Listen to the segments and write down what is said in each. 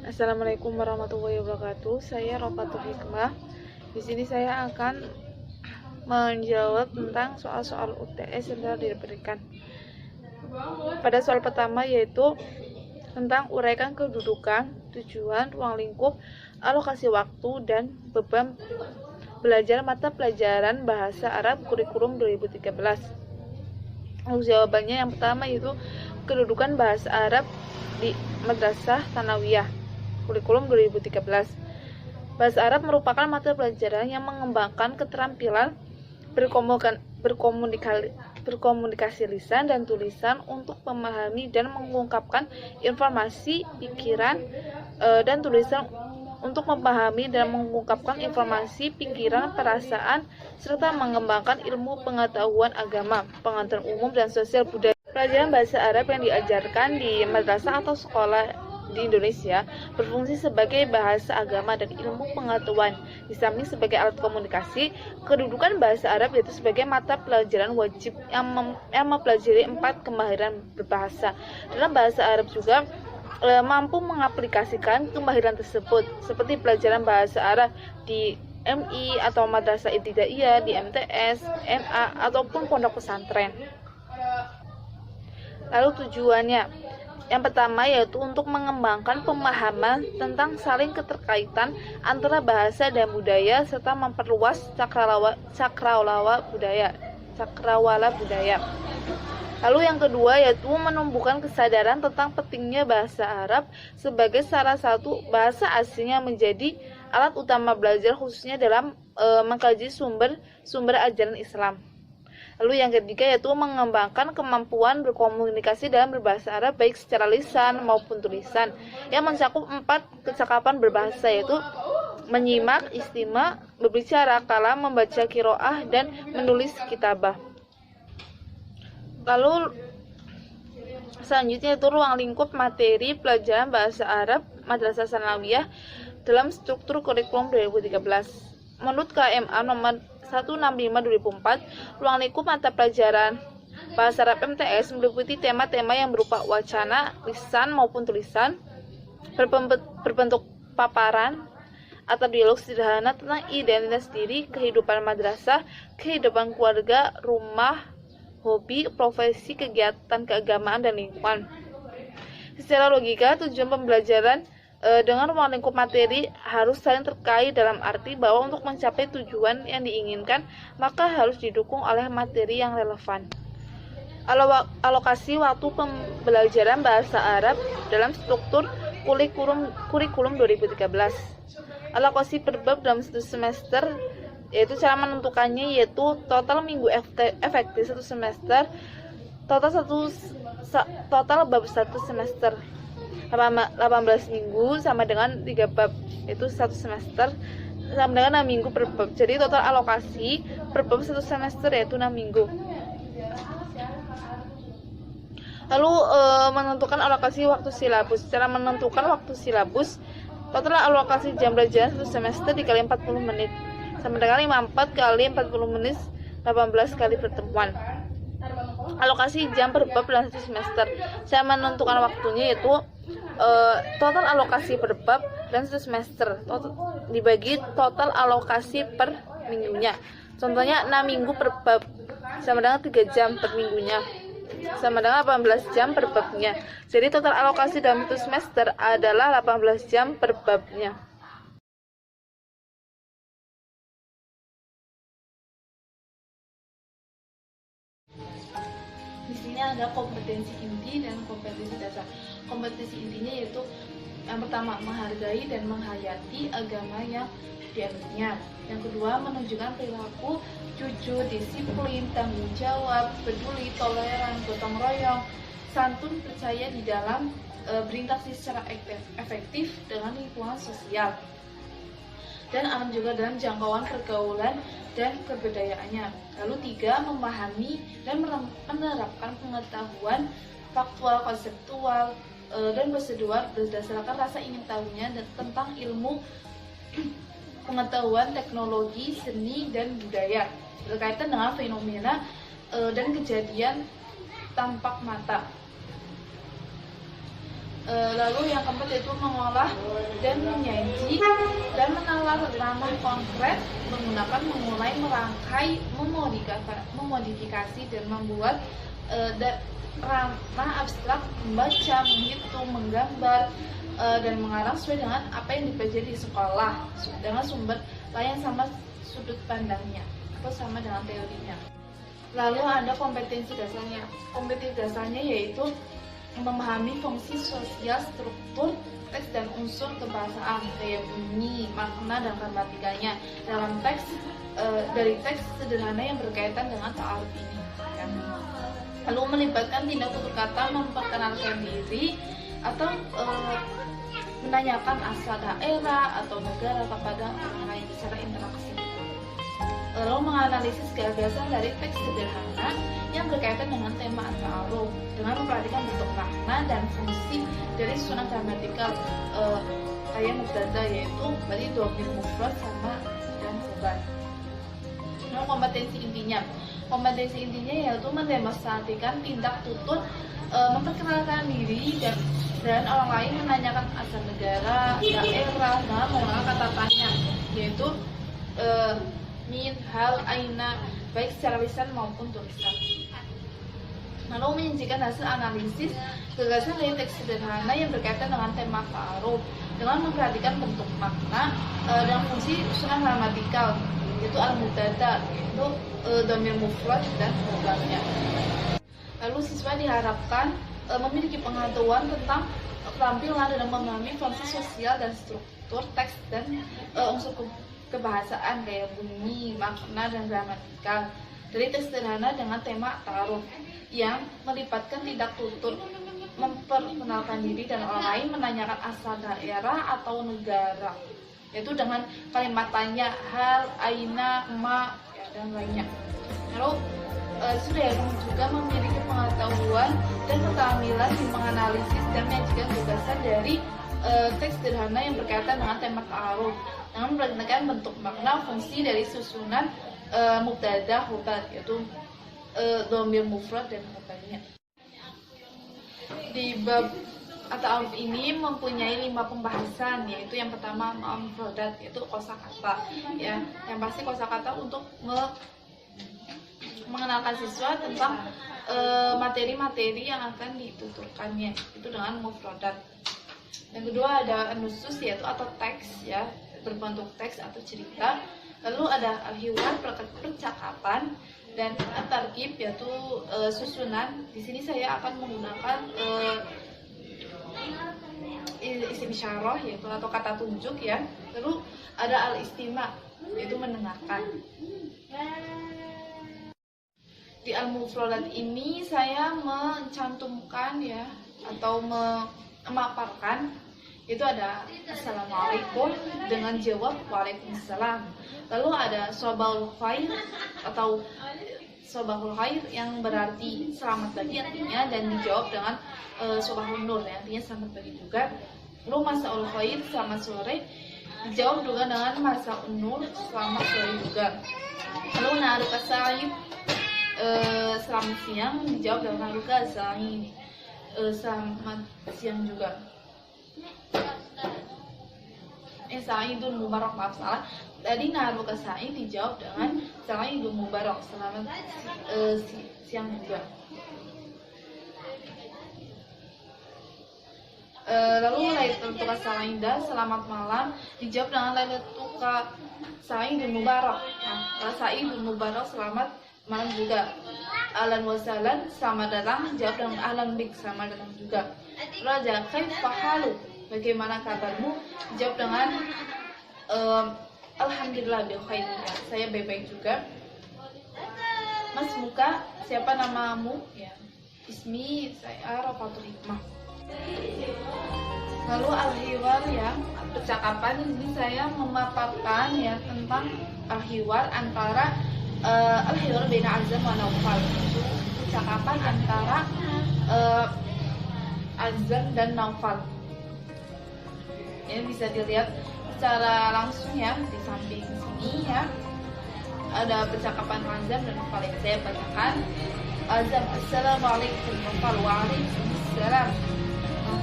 Assalamualaikum warahmatullahi wabarakatuh. Saya Rofatul Hikmah. Di sini saya akan menjawab tentang soal-soal UTS yang telah diberikan. Pada soal pertama yaitu tentang uraikan kedudukan, tujuan, ruang lingkup, alokasi waktu, dan beban belajar mata pelajaran Bahasa Arab kurikulum 2013. Jawabannya yang pertama yaitu kedudukan Bahasa Arab di Madrasah Tsanawiyah kurikulum 2013. Bahasa Arab merupakan mata pelajaran yang mengembangkan keterampilan berkomunikasi lisan dan tulisan untuk memahami dan mengungkapkan informasi, pikiran, dan tulisan untuk memahami dan mengungkapkan informasi, pikiran, perasaan, serta mengembangkan ilmu pengetahuan agama, pengetahuan umum, dan sosial budaya. Pelajaran bahasa Arab yang diajarkan di madrasah atau sekolah di Indonesia berfungsi sebagai bahasa agama dan ilmu pengetahuan. Di samping sebagai alat komunikasi, kedudukan bahasa Arab yaitu sebagai mata pelajaran wajib yang mempelajari 4 kemahiran berbahasa. Dalam bahasa Arab juga mampu mengaplikasikan kemahiran tersebut, seperti pelajaran bahasa Arab di MI atau Madrasah Ibtidaiyah, di MTS, MA, ataupun pondok pesantren. Lalu tujuannya, yang pertama yaitu untuk mengembangkan pemahaman tentang saling keterkaitan antara bahasa dan budaya serta memperluas cakrawala budaya. Lalu yang kedua yaitu menumbuhkan kesadaran tentang pentingnya bahasa Arab sebagai salah satu bahasa asing yang menjadi alat utama belajar khususnya dalam mengkaji sumber ajaran Islam. Lalu yang ketiga yaitu mengembangkan kemampuan berkomunikasi dalam berbahasa Arab baik secara lisan maupun tulisan yang mencakup 4 kecakapan berbahasa yaitu menyimak, istima, berbicara, kalam, membaca qiraah, dan menulis kitabah. Lalu selanjutnya itu ruang lingkup materi pelajaran bahasa Arab Madrasah Tsanawiyah dalam struktur kurikulum 2013. Menurut KMA nomor 165/2004, ruang lingkup mata pelajaran Bahasa Arab MTS meliputi tema-tema yang berupa wacana, lisan maupun tulisan, berbentuk paparan atau dialog sederhana tentang identitas diri, kehidupan madrasah, kehidupan keluarga, rumah, hobi, profesi, kegiatan keagamaan, dan lingkungan. Secara logika, tujuan pembelajaran dengan ruang lingkup materi harus saling terkait dalam arti bahwa untuk mencapai tujuan yang diinginkan maka harus didukung oleh materi yang relevan. Alokasi waktu pembelajaran bahasa Arab dalam struktur kurikulum 2013. Alokasi per bab dalam satu semester yaitu cara menentukannya yaitu total minggu efektif satu semester, total bab satu semester 18 minggu sama dengan 3 bab, itu 1 semester sama dengan 6 minggu per bab. Jadi total alokasi per bab 1 semester yaitu 6 minggu. Lalu menentukan alokasi waktu silabus. Cara menentukan waktu silabus, total alokasi jam belajar 1 semester dikali 40 menit sama dengan 54 kali 40 menit 18 kali pertemuan. Alokasi jam per bab dalam 1 semester. Saya menentukan waktunya yaitu total alokasi per bab dan 1 semester dibagi total alokasi per minggunya. Contohnya 6 minggu per bab sama dengan 3 jam per minggunya sama dengan 18 jam per babnya. Jadi total alokasi dalam 1 semester adalah 18 jam per babnya. Di sini ada kompetensi inti dan kompetensi dasar. Kompetensi intinya yaitu yang pertama menghargai dan menghayati agama yang dianutnya. Yang kedua menunjukkan perilaku jujur, disiplin, tanggung jawab, peduli, toleran, gotong royong, santun, percaya di dalam berinteraksi secara efektif dengan lingkungan sosial, dan aman juga dalam jangkauan pergaulan dan kebudayaannya. Lalu 3, memahami dan menerapkan pengetahuan faktual, konseptual, dan prosedural berdasarkan rasa ingin tahunya tentang ilmu pengetahuan, teknologi, seni, dan budaya berkaitan dengan fenomena dan kejadian tampak mata. Lalu yang keempat yaitu mengolah dan menyaji dan menalar ranah konkret menggunakan memulai merangkai, memodifikasi dan membuat ranah abstrak, membaca, menghitung, menggambar, dan mengarang sesuai dengan apa yang dipelajari di sekolah dengan sumber lain sama sudut pandangnya atau sama dengan teorinya. Lalu ada kompetensi dasarnya. Kompetensi dasarnya yaitu memahami fungsi sosial, struktur, teks dan unsur kebahasaan, kayak bunyi, makna dan gramatikanya dalam teks dari teks sederhana yang berkaitan dengan ta'aruf ini. Ya. Lalu melibatkan tindak tutur kata, memperkenalkan diri atau menanyakan asal daerah atau negara kepada orang lain secara interaksi. Lalu menganalisis gagasan dari teks sederhana yang berkaitan dengan tema ta'aruf dengan memperhatikan bentuk makna dan fungsi dari susunan gramatikal kayak mubtada, yaitu berarti dhamir mufrad sama dan khobar. Nah, kompetensi intinya yaitu mendemonstrasikan tindak tutur, memperkenalkan diri dan orang lain, menanyakan asal negara, daerah dengan menggunakan kata tanya, yaitu min, hal, aina, baik secara lisan maupun tulisan. Lalu menyajikan hasil analisis gagasan dari teks sederhana yang berkaitan dengan tema ta'aruf dengan memperhatikan bentuk makna dan fungsi susunan gramatikal, yaitu al-mubtada, yaitu dhamir mufrad dan khobarnya. Lalu siswa diharapkan memiliki pengetahuan tentang keterampilan dalam memahami fungsi sosial dan struktur teks dan unsur kebahasaan kayak bunyi, makna dan gramatikal dari teks sederhana dengan tema ta'aruf yang melibatkan tindak tutur, memperkenalkan diri dan orang lain, menanyakan asal daerah atau negara, yaitu dengan kalimat tanya, hal, aina, ma, ya, dan lainnya. Lalu sudah juga memiliki pengetahuan dan keterampilan di menganalisis dan menyajikan gagasan dari teks sederhana yang berkaitan dengan tema ta'aruf dengan memperhatikan bentuk makna fungsi dari susunan mubtada, khobar, yaitu dhamir mufrad dan khobarnya. Di bab at-ta'aruf ini mempunyai 5 pembahasan, yaitu yang pertama mufradat, yaitu kosakata, ya, yang pasti kosakata untuk mengenalkan siswa tentang materi-materi yang akan dituturkannya, itu dengan mufradat. Yang kedua ada nusus, yaitu atau teks, ya, berbentuk teks atau cerita. Lalu ada al-hiwar, percakapan, dan at-tarkib, yaitu susunan. Di sini saya akan menggunakan isim isyarah, yaitu atau kata tunjuk, ya. Lalu ada al-istima, yaitu mendengarkan. Di al-mufradat ini saya mencantumkan, ya, atau memaparkan, itu ada assalamualaikum dengan jawab waalaikumsalam. Lalu ada sobahul khair atau sobahul khair yang berarti selamat pagi artinya, dan dijawab dengan sobahul nur, yang artinya selamat pagi juga. Lalu masaul khair selamat sore, dijawab juga dengan masaul nur selamat sore juga. Lalu naruka sa'id selamat siang, dijawab dengan naruka sa'id selamat siang juga. Sa'idun mubarak, maaf salah. Tadi naruka sa'id dijawab dengan sa'idun mubarak, selamat siang juga. Lalu lailatuka sa'ida, selamat malam, dijawab dengan lailatuka sa'idun mubarak. Nah, sa'idun mubarak, selamat malam juga. Ahlan wa sahlan, selamat datang, dijawab dengan ahlan bik, selamat datang juga. Raja, kaifa haluk, bagaimana kabarmu, dijawab dengan alhamdulillah bil khair, ya, saya baik-baik juga. Mas muka, siapa namamu, ya, ismi saya Rafatul Hikmah. Lalu al-hiwar, ya, percakapan. Ini saya memaparkan, ya, tentang al-hiwar antara al-hiwar baina Azam wa Naufal, percakapan antara Azam dan Naufal. Ini bisa dilihat secara langsung, ya, di samping sini, ya, ada percakapan Azam dan Naufal yang saya bacakan. Azam, assalamualaikum, Naufal, waalaikumsalam.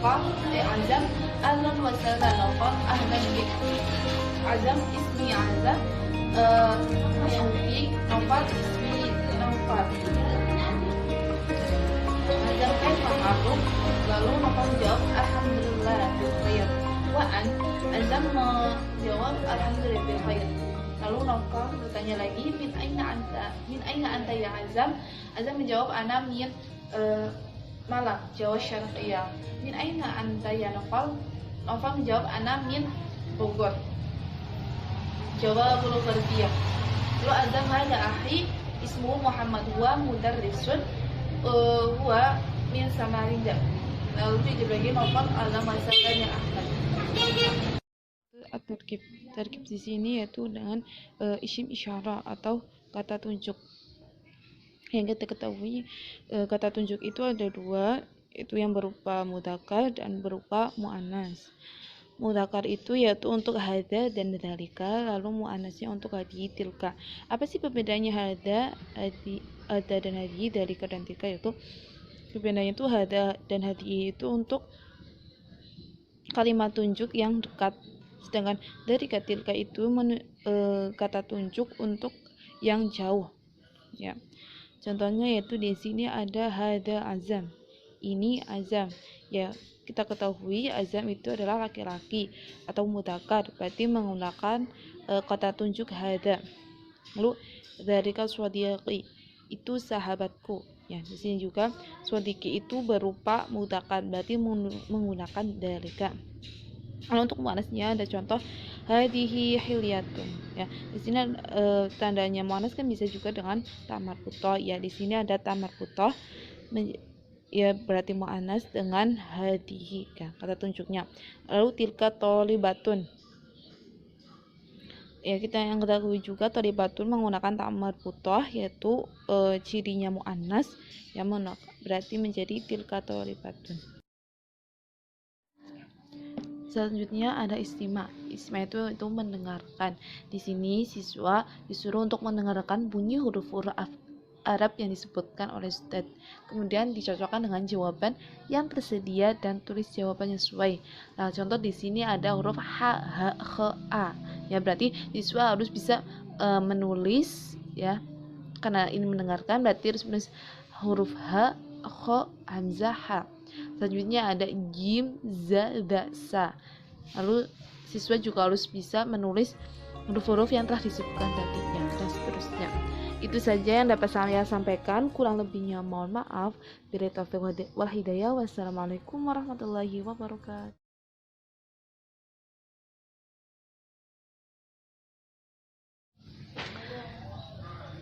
نقال عزم أهلا وسهلا نقال أهلا بك عزم اسمي عزم yang big Nopal ismi Nopal Azam kan ma'aruf lalu Nopal menjawab alhamdulillah bil khair wa an Azam menjawab alhamdulillah bil khair lalu Nopal bertanya lagi min aina anta ya Azam menjawab ana min Malang Jawa Syarqiyah min aina anta ya Nopal menjawab ana min Bogor Jawa Gharbiyah. Lalu Azam hada akhi ismu Muhammad huwa mudarrisun huwa min Samarinda. Lalu dijawab lagi Nopal Azam masalah yang Ahmad. Tarkib di sini yaitu dengan isim isyarah atau kata tunjuk. Yang kita ketahui kata tunjuk itu ada dua, itu yang berupa mudzakkar dan berupa muannas. Mudzakkar itu yaitu untuk hada dan dzalika, lalu muannasnya untuk hadi tilka. Apa sih perbedaannya hada dan hadi, dzalika dan tilka? Yaitu perbedaannya itu hada dan hadi itu untuk kalimat tunjuk yang dekat, sedangkan dzalika tilka itu kata tunjuk untuk yang jauh. Ya. Contohnya yaitu di sini ada hada Azam. Ini Azam. Ya, kita ketahui Azam itu adalah laki-laki atau mudzakkar, berarti menggunakan kata tunjuk hada. Lalu dzalika shadiqi, itu sahabatku. Ya, di sini juga shadiqi itu berupa mudzakkar, berarti menggunakan dzalika. Lalu untuk muannasnya ada contoh hadihi hilyatun. Ya, di sini tandanya muannas kan bisa juga dengan tamar putoh. Ya, di sini ada tamar putoh. Ya, berarti muannas dengan hadihi, ya, kata tunjuknya. Lalu tilka tholibatun. Ya, kita yang ketahui juga tholibatun menggunakan tamar putoh, yaitu cirinya muannas yang berarti menjadi tilka tholibatun. Selanjutnya ada istima. Istima itu mendengarkan. Di sini siswa disuruh untuk mendengarkan bunyi huruf-huruf Arab yang disebutkan oleh Ustadz, kemudian dicocokkan dengan jawaban yang tersedia dan tulis jawaban yang sesuai. Nah, contoh di sini ada huruf h, h, h, a. Ya, berarti siswa harus bisa menulis, ya. Karena ini mendengarkan, berarti harus menulis huruf h, kho, hamzah, ha. Selanjutnya ada jim, za, da, sa. Lalu siswa juga harus bisa menulis huruf-huruf yang telah disebutkan tadinya dan seterusnya. Itu saja yang dapat saya sampaikan, kurang lebihnya mohon maaf. Billahi taufiq wal hidayah. Wassalamualaikum warahmatullahi wabarakatuh.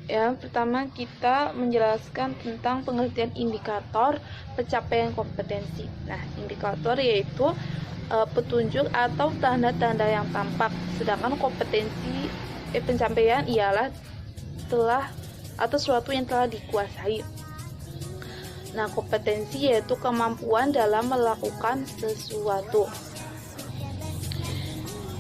Ya, pertama kita menjelaskan tentang pengertian indikator pencapaian kompetensi. Nah, indikator yaitu petunjuk atau tanda-tanda yang tampak, sedangkan kompetensi pencapaian ialah telah atau sesuatu yang telah dikuasai. Nah, kompetensi yaitu kemampuan dalam melakukan sesuatu.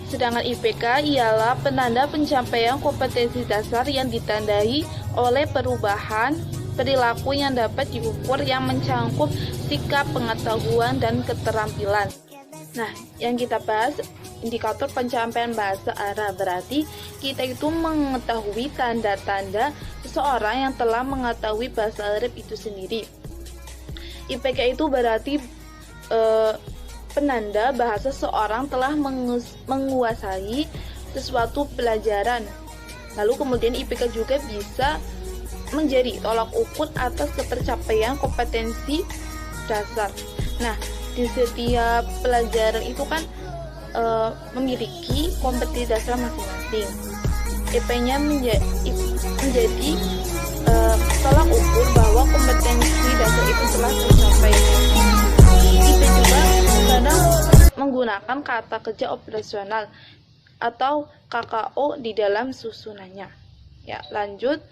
Sedangkan IPK ialah penanda pencapaian kompetensi dasar yang ditandai oleh perubahan perilaku yang dapat diukur yang mencangkup sikap, pengetahuan, dan keterampilan. Nah, yang kita bahas indikator pencapaian bahasa Arab, berarti kita itu mengetahui tanda-tanda seseorang yang telah mengetahui bahasa Arab itu sendiri. IPK itu berarti penanda bahasa seorang telah menguasai sesuatu pelajaran. Lalu kemudian IPK juga bisa menjadi tolak ukur atas ketercapaian kompetensi dasar. Nah, di setiap pelajaran itu kan memiliki kompetensi dasar masing-masing. IP-nya menjadi tolak ukur bahwa kompetensi dasar itu telah tercapai. IP juga kadang menggunakan kata kerja operasional atau KKO di dalam susunannya. Ya, lanjut.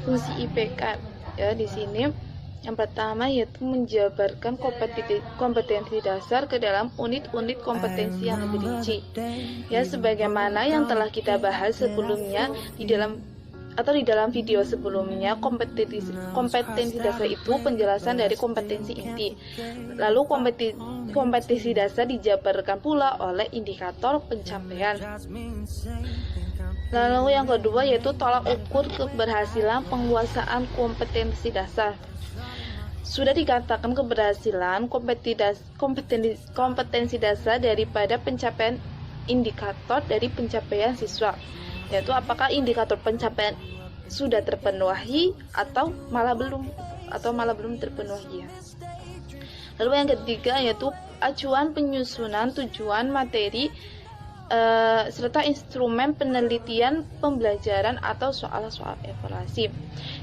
Fungsi IPK ya di sini yang pertama yaitu menjabarkan kompetensi dasar ke dalam unit-unit kompetensi yang lebih rinci. Ya, sebagaimana yang telah kita bahas sebelumnya di dalam atau di dalam video sebelumnya, kompetensi dasar itu penjelasan dari kompetensi inti. Lalu kompetensi dasar dijabarkan pula oleh indikator pencapaian. Lalu yang kedua yaitu tolak ukur keberhasilan penguasaan kompetensi dasar. Sudah dikatakan keberhasilan kompetensi dasar daripada pencapaian indikator dari pencapaian siswa, yaitu apakah indikator pencapaian sudah terpenuhi atau malah belum terpenuhi. Lalu yang ketiga yaitu acuan penyusunan tujuan materi serta instrumen penelitian pembelajaran atau soal-soal evaluasi.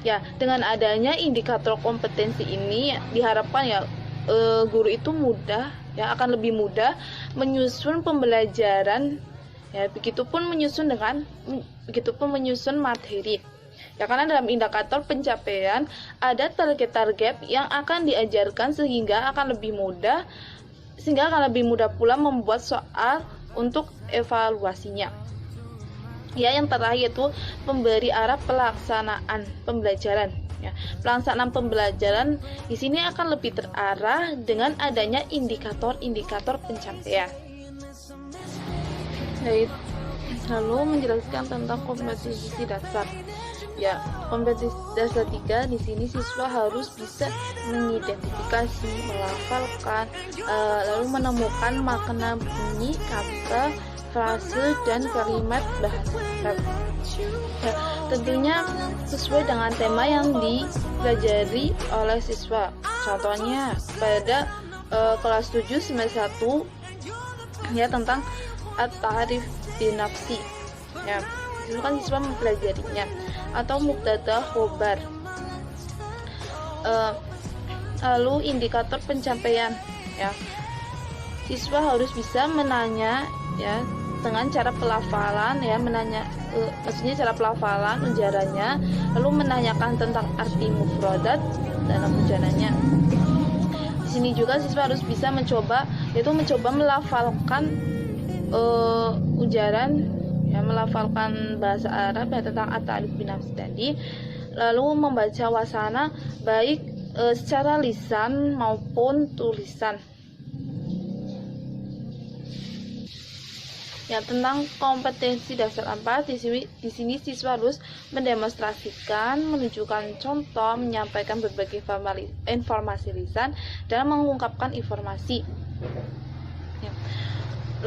Ya, dengan adanya indikator kompetensi ini diharapkan ya guru itu akan lebih mudah menyusun pembelajaran. Ya, begitupun menyusun materi. Ya, karena dalam indikator pencapaian ada target-target yang akan diajarkan sehingga akan lebih mudah pula membuat soal untuk evaluasinya. Ya, yang terakhir itu pemberi arah pelaksanaan pembelajaran. Ya, pelaksanaan pembelajaran di sini akan lebih terarah dengan adanya indikator-indikator pencapaian. Lalu menjelaskan tentang kompetensi dasar. Ya, kompetensi dasar 3 di sini siswa harus bisa mengidentifikasi, melafalkan, lalu menemukan makna bunyi, kata, frase, dan kalimat bahasa Arab. Ya, tentunya sesuai dengan tema yang dipelajari oleh siswa. Contohnya pada kelas 7 semester 1 ya tentang at-ta'rif binafsi. Ya, itu kan siswa mempelajarinya, atau mubtada khobar. Lalu indikator pencapaian, ya siswa harus bisa menanya ya dengan cara pelafalan, ya maksudnya cara pelafalan ujarannya, lalu menanyakan tentang arti mufradat dalam ujarannya. Di sini juga siswa harus bisa mencoba melafalkan ujaran, ya melafalkan bahasa Arab ya tentang at-ta'rif binafsi tadi, lalu membaca wasana baik secara lisan maupun tulisan. Ya, tentang kompetensi dasar 4 di sini siswa harus mendemonstrasikan, menunjukkan contoh, menyampaikan berbagai informasi lisan dan mengungkapkan informasi. Ya.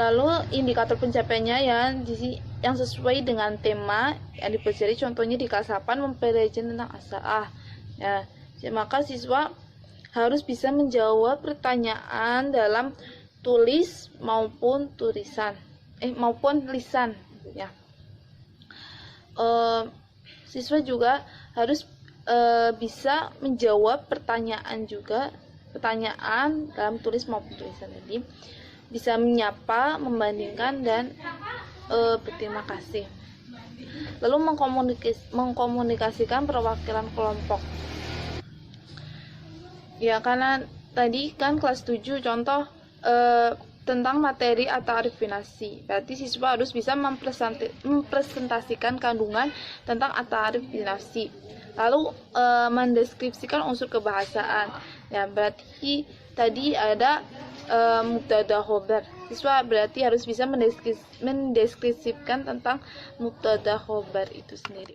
Lalu indikator pencapaiannya yang sesuai dengan tema yang dipelajari, contohnya di kelas 8 mempelajari tentang as-sa'ah. Ya, maka siswa harus bisa menjawab pertanyaan dalam tulis maupun lisan. Ya. Siswa juga harus bisa menjawab pertanyaan dalam tulis maupun tulisan tadi. Bisa menyapa, membandingkan, dan berterima kasih. Lalu mengkomunikasikan perwakilan kelompok. Ya, karena tadi kan kelas 7 contoh tentang materi at-ta'rif binafsi. Berarti siswa harus bisa mempresentasikan kandungan tentang at-ta'rif binafsi. Lalu mendeskripsikan unsur kebahasaan. Ya, berarti tadi ada mubtada khobar. Siswa berarti harus bisa mendeskripsikan tentang mubtada khobar itu sendiri.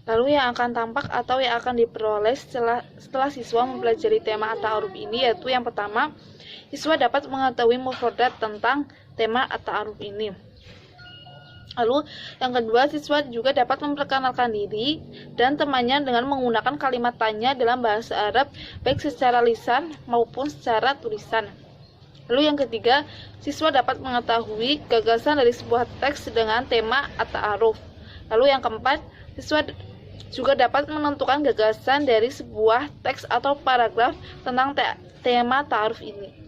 Lalu yang akan tampak atau yang akan diperoleh setelah siswa mempelajari tema at-ta'aruf ini, yaitu yang pertama, siswa dapat mengetahui mufradat tentang tema at-ta'aruf ini. Lalu yang kedua, siswa juga dapat memperkenalkan diri dan temannya dengan menggunakan kalimat tanya dalam bahasa Arab, baik secara lisan maupun secara tulisan. Lalu yang ketiga, siswa dapat mengetahui gagasan dari sebuah teks dengan tema at-ta'aruf. Lalu yang keempat, siswa juga dapat menentukan gagasan dari sebuah teks atau paragraf tentang tema ta'aruf ini.